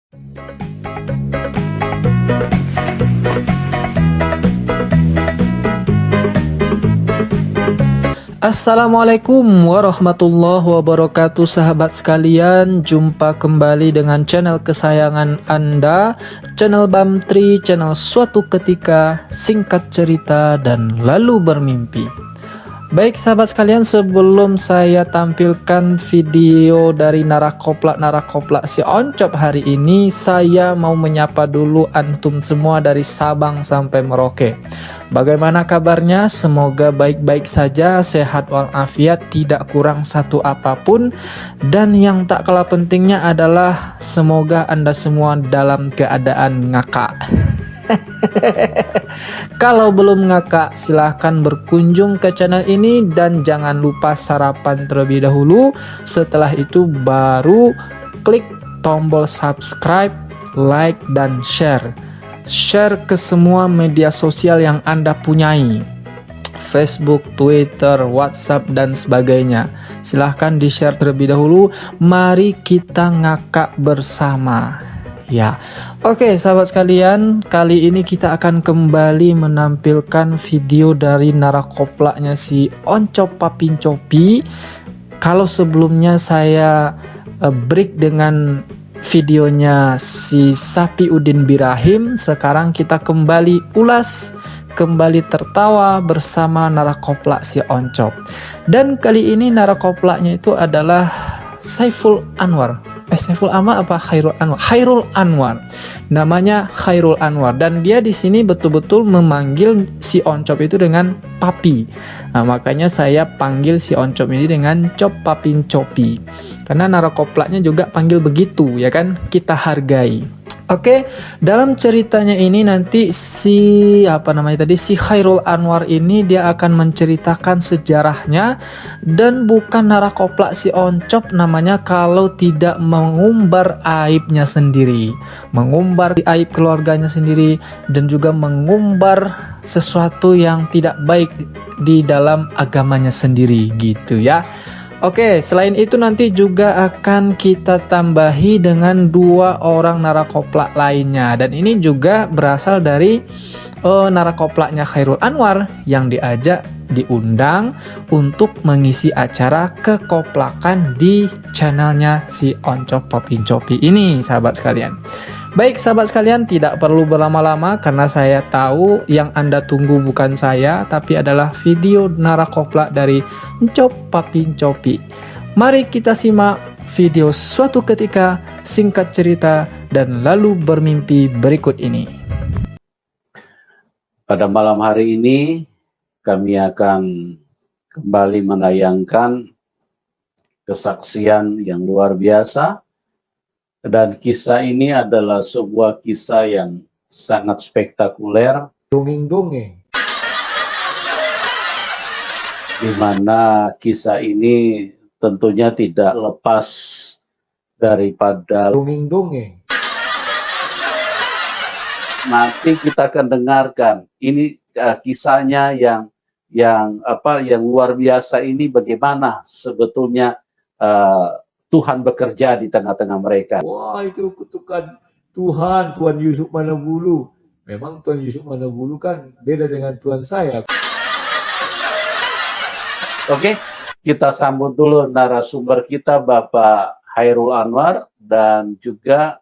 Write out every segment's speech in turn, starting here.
Assalamualaikum warahmatullahi wabarakatuh, sahabat sekalian. Jumpa kembali dengan channel kesayangan Anda, channel Bamtri, channel Suatu Ketika, Singkat Cerita dan Lalu Bermimpi. Baik sahabat sekalian, sebelum saya tampilkan video dari narakoplak si Oncop hari ini, saya mau menyapa dulu antum semua dari Sabang sampai Merauke. Bagaimana kabarnya? Semoga baik-baik saja, sehat walafiat, tidak kurang satu apapun. Dan yang tak kalah pentingnya adalah semoga Anda semua dalam keadaan ngakak. Kalau belum ngakak, silahkan berkunjung ke channel ini dan jangan lupa sarapan terlebih dahulu. Setelah itu baru klik tombol subscribe, like, dan share. Share ke semua media sosial yang Anda punyai, Facebook, Twitter, WhatsApp, dan sebagainya. Silahkan di-share terlebih dahulu. Mari kita ngakak bersama. Ya, oke sahabat sekalian, kali ini kita akan kembali menampilkan video dari narakoplaknya si Oncop Papincopi. Kalau sebelumnya saya break dengan videonya si Sapi Udin Birahim, sekarang kita kembali ulas, kembali tertawa bersama narakoplak si Oncop. Dan kali ini narakoplaknya itu adalah Saiful Anwar. Saiful Anwar apa Khairul Anwar? Khairul Anwar. Namanya Khairul Anwar, dan dia di sini betul-betul memanggil si Oncop itu dengan papi. Nah, makanya saya panggil si Oncop ini dengan Cop Papincopi. Karena narakoplaknya juga panggil begitu, ya kan? Kita hargai. Oke, dalam ceritanya ini nanti si Khairul Anwar ini dia akan menceritakan sejarahnya, dan bukan narakoplak si Oncop namanya kalau tidak mengumbar aibnya sendiri, mengumbar aib keluarganya sendiri, dan juga mengumbar sesuatu yang tidak baik di dalam agamanya sendiri gitu ya. Oke, selain itu nanti juga akan kita tambahi dengan dua orang narakoplak lainnya, dan ini juga berasal dari narakoplaknya Khairul Anwar yang diundang untuk mengisi acara kekoplakan di channelnya si Oncop Papincopi ini, sahabat sekalian. Baik sahabat sekalian, tidak perlu berlama-lama karena saya tahu yang Anda tunggu bukan saya, tapi adalah video narakoplak dari Oncop Papincopi. Mari kita simak video Suatu Ketika, Singkat Cerita, dan Lalu Bermimpi berikut ini. Pada malam hari ini kami akan kembali menayangkan kesaksian yang luar biasa. Dan kisah ini adalah sebuah kisah yang sangat spektakuler. Dongeng-dongeng. Di mana kisah ini tentunya tidak lepas daripada Dongeng-dongeng. nanti kita akan dengarkan ini kisahnya yang luar biasa ini, bagaimana sebetulnya Tuhan bekerja di tengah-tengah mereka. Wah, itu kutukan Tuhan Yusuf Manabulu. Memang Tuhan Yusuf Manabulu kan beda dengan Tuhan saya. Oke, kita sambut dulu narasumber kita, Bapak Khairul Anwar, dan juga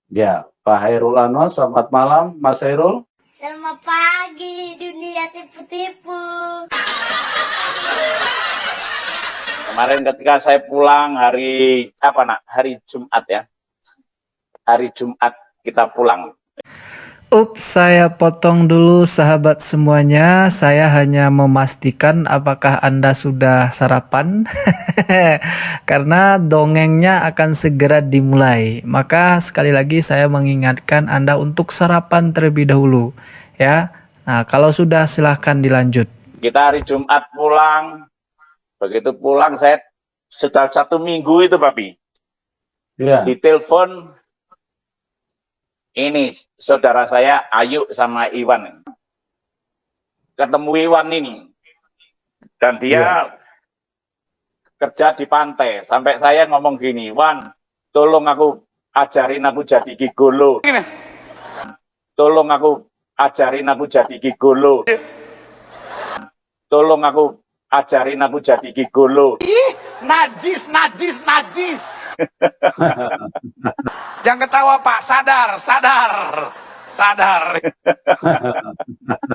ya Pak Khairul Anwar. Selamat malam, Mas Khairul. Selamat pagi, dunia tipu-tipu. Kemarin ketika saya pulang hari Jumat ya. Hari Jumat kita pulang. Saya potong dulu sahabat semuanya. Saya hanya memastikan apakah Anda sudah sarapan karena dongengnya akan segera dimulai. Maka sekali lagi saya mengingatkan Anda untuk sarapan terlebih dahulu ya. Nah, kalau sudah silahkan dilanjut. Kita hari Jumat pulang. Begitu pulang saya sudah 1 minggu itu Papi. Ya. Ditelepon ini saudara saya Ayu sama Iwan. Ketemu Iwan ini. Dan dia kerja di pantai. Sampai saya ngomong gini, Wan, tolong aku ajarin aku jadi gigolo. Tolong aku ajarin aku jadi gigolo. Tolong aku ajarin aku jadi gigolo. Najis, najis, najis. Jangan ketawa Pak, sadar, sadar, sadar.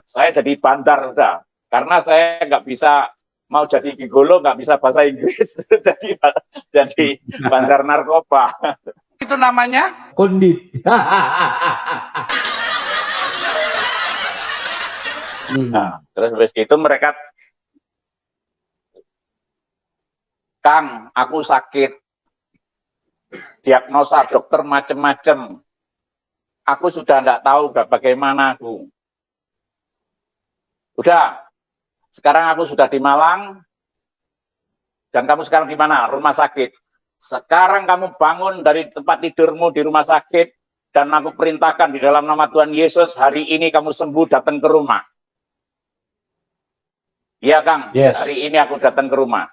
Saya jadi bandar udah. Karena saya nggak bisa mau jadi gigolo, nggak bisa bahasa Inggris, jadi bandar narkoba. Itu namanya Kondit. Nah, terus habis itu mereka, Kang, aku sakit. Diagnosa dokter macem-macem. Aku sudah nggak tahu bagaimana aku. Udah, sekarang aku sudah di Malang. Dan kamu sekarang di mana? Rumah sakit. Sekarang kamu bangun dari tempat tidurmu di rumah sakit. Dan aku perintahkan di dalam nama Tuhan Yesus, hari ini kamu sembuh, datang ke rumah. Iya Kang, Yes. hari ini aku datang ke rumah.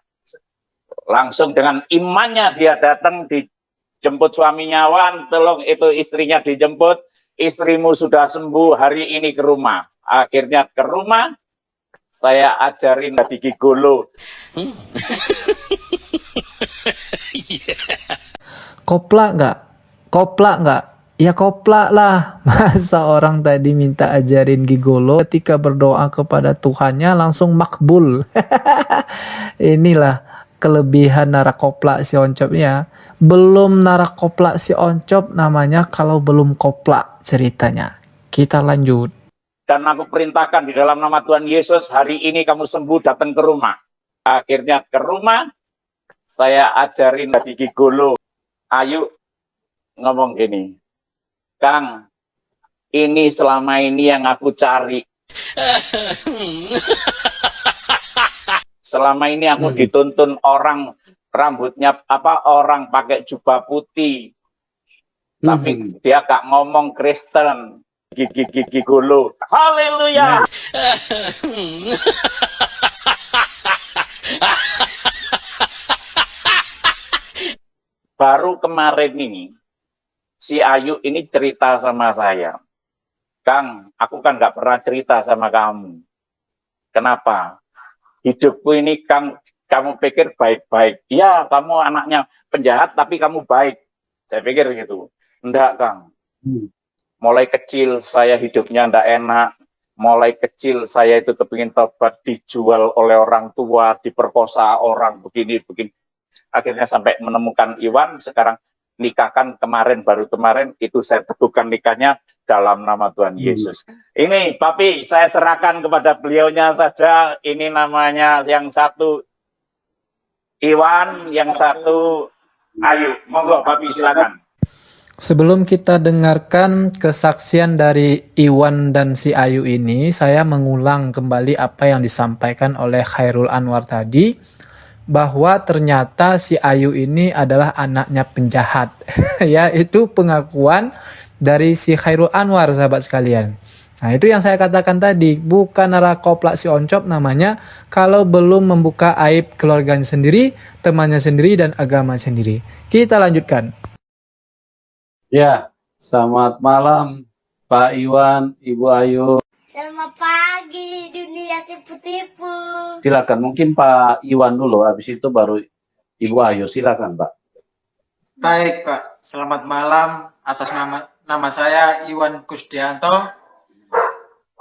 Langsung dengan imannya dia datang, dijemput suaminya, Wan, tolong itu istrinya dijemput, istrimu sudah sembuh, hari ini ke rumah. Akhirnya ke rumah, saya ajarin jadi gigolo. Koplak nggak? Koplak nggak? Ya koplak lah. Masa orang tadi minta ajarin gigolo, ketika berdoa kepada Tuhannya langsung makbul. Inilah kelebihan narakoplak si Oncopnya. Belum narakoplak si Oncop namanya kalau belum koplak ceritanya. Kita lanjut. Dan aku perintahkan di dalam nama Tuhan Yesus, hari ini kamu sembuh, datang ke rumah. Akhirnya ke rumah, saya ajarin jadi gigolo. Ayu ngomong gini, Kang, ini selama ini yang aku cari. Selama ini aku dituntun orang rambutnya orang pakai jubah putih. Tapi dia gak ngomong Kristen. Gigolo. Haleluya. Baru kemarin ini si Ayu ini cerita sama saya, Kang, aku kan nggak pernah cerita sama kamu. Kenapa? Hidupku ini, Kang, kamu pikir baik-baik. Ya, kamu anaknya penjahat, tapi kamu baik. Saya pikir gitu. Enggak, Kang. Mulai kecil saya hidupnya enggak enak. Mulai kecil saya itu kepingin tobat, dijual oleh orang tua, diperkosa orang, begini. Akhirnya sampai menemukan Iwan, sekarang nikahkan baru kemarin itu saya teguhkan nikahnya dalam nama Tuhan Yesus. Ini Papi, saya serahkan kepada beliaunya saja. Ini namanya yang satu Iwan, yang satu Ayu. Monggo Papi, silakan. Sebelum kita dengarkan kesaksian dari Iwan dan si Ayu ini, saya mengulang kembali apa yang disampaikan oleh Khairul Anwar tadi, bahwa ternyata si Ayu ini adalah anaknya penjahat. Ya, itu pengakuan dari si Khairul Anwar, sahabat sekalian. Nah, itu yang saya katakan tadi, bukan narakoplak si Oncop namanya kalau belum membuka aib keluarganya sendiri, temannya sendiri, dan agama sendiri. Kita lanjutkan. Ya, selamat malam Pak Iwan, Ibu Ayu. Selamat pagi dunia tipu-tipu. Silakan, mungkin Pak Iwan dulu, habis itu baru Ibu Ayu. Silakan, Pak. Baik, Pak. Selamat malam. Atas nama saya Iwan Kusdianto.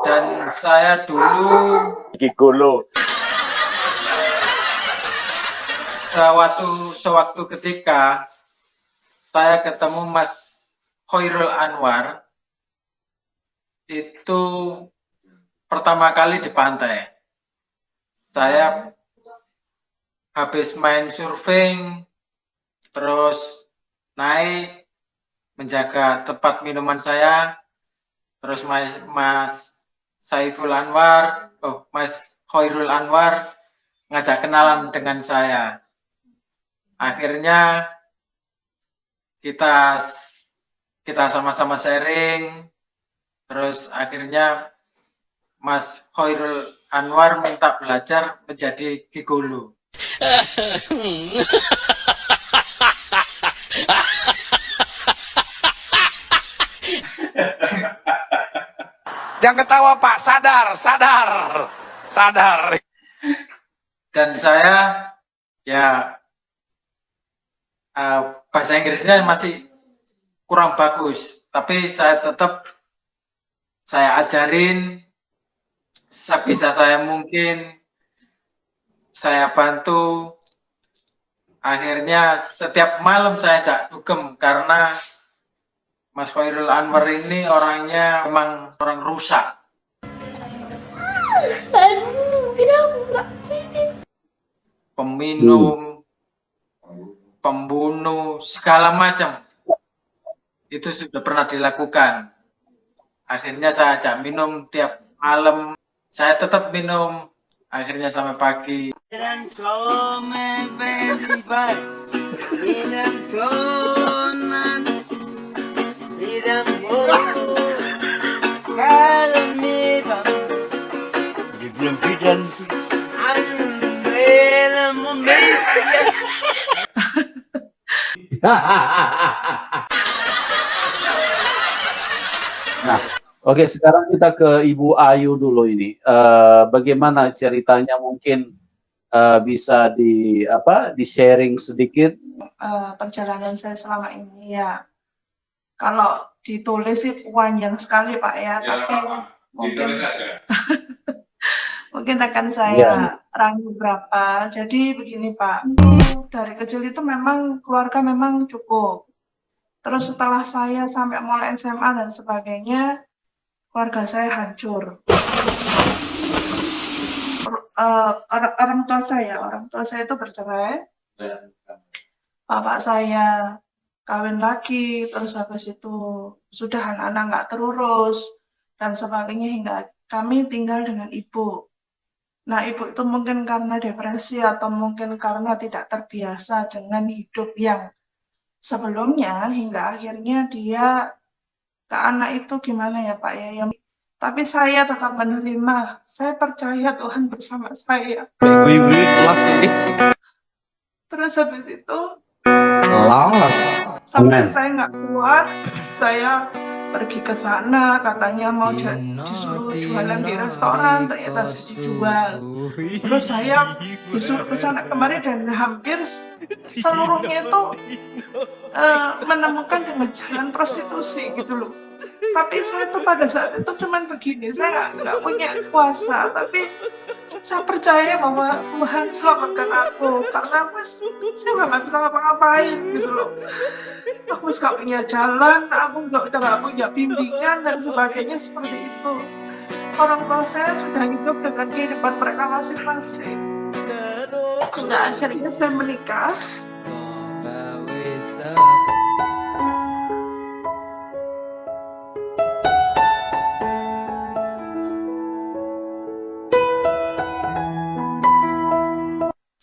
Dan saya dulu Gigolo. sewaktu ketika saya ketemu Mas Khairul Anwar, itu pertama kali di pantai. Saya habis main surfing, terus naik menjaga tempat minuman saya, terus Mas Khairul Anwar ngajak kenalan dengan saya. Akhirnya kita sama-sama sharing, terus akhirnya Mas Khairul Anwar minta belajar menjadi gigolo. Jangan ketawa Pak, sadar, sadar, sadar. Dan saya ya bahasa Inggrisnya masih kurang bagus, tapi saya tetap saya ajarin sebisa saya mungkin, saya bantu. Akhirnya setiap malam saya ajak dugem karena Mas Khairul Anwar ini orangnya memang orang rusak. Peminum, pembunuh, segala macam. Itu sudah pernah dilakukan. Akhirnya saya ajak minum tiap malam. Saya tetap minum. Akhirnya sampai pagi. Nah, oke, sekarang kita ke Ibu Ayu dulu ini. Bagaimana ceritanya, mungkin bisa di sharing sedikit? Perjalanan saya selama ini ya, kalau ditulis sih panjang sekali Pak ya, tapi mungkin mungkin akan saya rangkum berapa. Jadi begini Pak, dari kecil itu memang keluarga memang cukup. Terus setelah saya sampai mulai SMA dan sebagainya, keluarga saya hancur. Orang tua saya itu bercerai. Bapak saya kawin lagi, terus habis itu sudah anak-anak nggak terurus dan sebagainya, hingga kami tinggal dengan ibu. Nah, ibu itu mungkin karena depresi atau mungkin karena tidak terbiasa dengan hidup yang sebelumnya, hingga akhirnya dia ke anak itu gimana ya Pak ya, tapi saya tetap menerima. Saya percaya Tuhan bersama saya. Terus habis itu sampai saya nggak kuat, saya pergi ke sana, katanya mau disuruh jualan di restoran, ternyata saya dijual. Terus saya disuruh ke sana kemarin dan hampir seluruhnya itu menemukan dengan jalan prostitusi gitu loh. Tapi saya tuh pada saat itu cuman begini, saya nggak punya kuasa, tapi saya percaya bahwa Tuhan selamatkan aku, karena saya nggak bisa ngapa-ngapain gitu loh. Aku nggak punya jalan, aku udah nggak punya bimbingan dan sebagainya seperti itu. Orang tua saya sudah hidup dengan kehidupan mereka masing-masing. Hingga akhirnya saya menikah.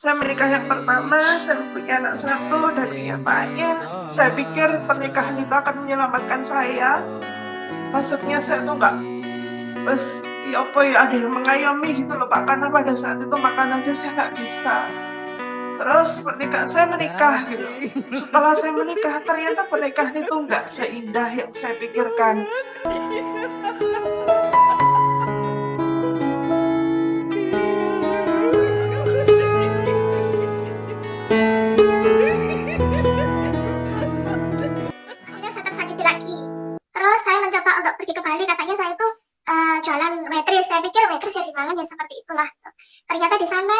Saya menikah yang pertama, saya punya anak satu dan kenyataannya saya pikir pernikahan itu akan menyelamatkan saya. Maksudnya saya tuh nggak, ada yang mengayomi gitu loh Pak, karena pada saat itu makan aja saya nggak bisa. Terus saya menikah gitu. Setelah saya menikah, ternyata pernikahan itu nggak seindah yang saya pikirkan. Saya mencoba untuk pergi ke Bali, katanya saya itu jualan waitress. Saya pikir waitress ya di Malang ya seperti itulah. Ternyata di sana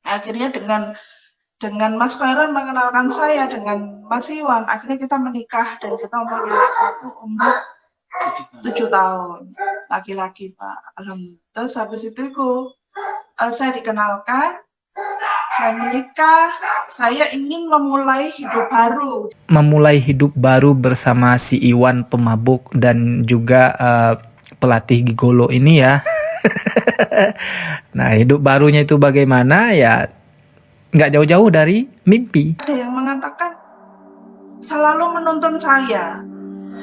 akhirnya dengan Mas Khairul mengenalkan saya dengan Mas Iwan, akhirnya kita menikah dan kita mempunyai satu umur 7 tahun, laki-laki Pak. Alhamdulillah. Terus habis itu saya dikenalkan, saya menikah, saya ingin memulai hidup baru. Memulai hidup baru bersama si Iwan pemabuk dan juga pelatih gigolo ini ya. Nah, hidup barunya itu bagaimana ya, nggak jauh-jauh dari mimpi. Ada yang mengatakan selalu menuntun saya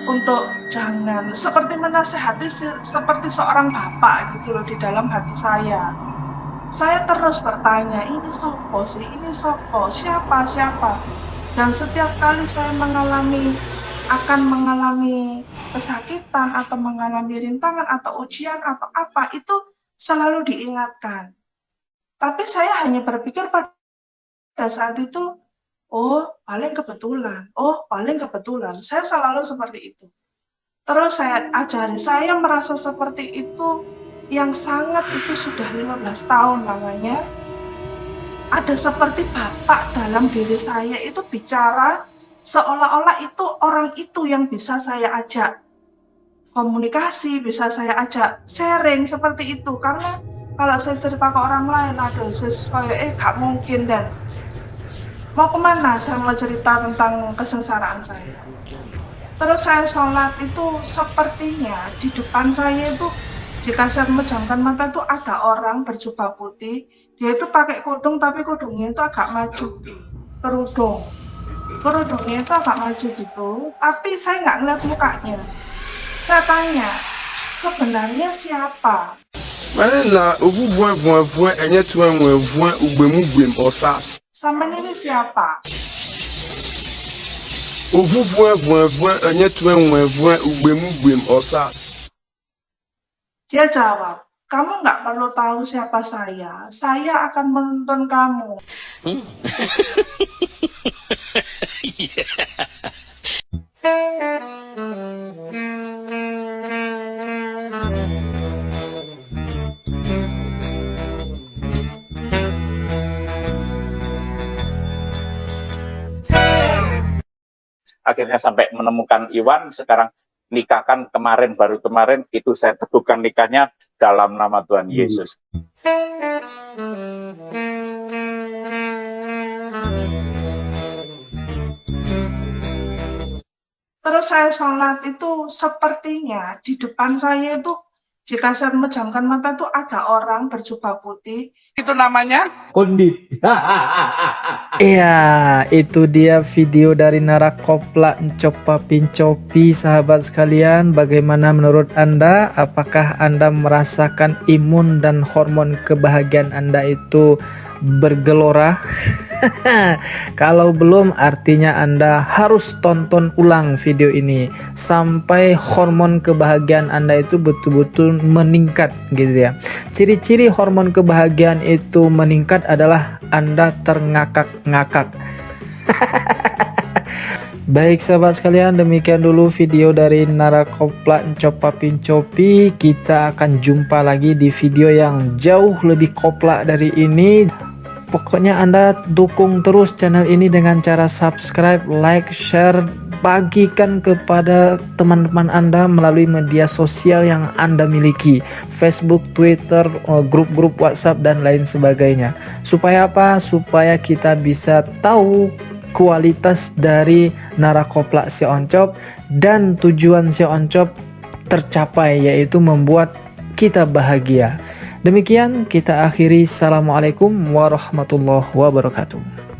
untuk jangan, seperti menasehati seperti seorang bapak gitu loh di dalam hati saya. saya terus bertanya, ini sopo sih, ini sopo, siapa. Dan setiap kali saya akan mengalami kesakitan atau mengalami rintangan atau ujian atau apa, itu selalu diingatkan. Tapi saya hanya berpikir pada saat itu, oh paling kebetulan. Saya selalu seperti itu. Terus saya ajari, saya merasa seperti itu yang sangat itu sudah 15 tahun namanya. Ada seperti bapak dalam diri saya itu bicara seolah-olah itu orang itu yang bisa saya ajak komunikasi, bisa saya ajak sharing seperti itu. Karena kalau saya cerita ke orang lain, aduh, gak mungkin. Dan mau kemana saya mau cerita tentang kesengsaraan saya. Terus saya sholat itu sepertinya di depan saya itu, jika saya memejamkan mata itu ada orang berjubah putih. Dia itu pakai kerudung, tapi kerudungnya itu agak maju. Kerudungnya itu agak maju gitu, tapi saya nggak ngeliat mukanya. Saya tanya, sebenarnya siapa? Sampai ini siapa? Dia jawab, kamu nggak perlu tahu siapa saya akan menuntun kamu. Akhirnya sampai menemukan Iwan, sekarang nikahkan baru kemarin itu saya teguhkan nikahnya dalam nama Tuhan Yesus. Terus saya sholat itu sepertinya di depan saya itu, jika saya memejamkan mata itu ada orang berjubah putih. Itu namanya Kondit. Iya, itu dia video dari Narakopla Ncopa Pincopi, sahabat sekalian. Bagaimana menurut Anda? Apakah Anda merasakan imun dan hormon kebahagiaan Anda itu bergelora? Kalau belum, artinya Anda harus tonton ulang video ini sampai hormon kebahagiaan Anda itu betul-betul meningkat gitu ya. Ciri-ciri hormon kebahagiaan itu meningkat adalah Anda terngakak-ngakak. Baik sahabat sekalian, demikian dulu video dari Narakopla Ncopa Pincopi. Kita akan jumpa lagi di video yang jauh lebih kopla dari ini. Pokoknya Anda dukung terus channel ini dengan cara subscribe, like, share, bagikan kepada teman-teman Anda melalui media sosial yang Anda miliki, Facebook, Twitter, grup-grup WhatsApp dan lain sebagainya. Supaya apa? Supaya kita bisa tahu kualitas dari Narakopla Si Oncop dan tujuan Si Oncop tercapai, yaitu membuat kita bahagia. Demikian kita akhiri. Assalamualaikum warahmatullahi wabarakatuh.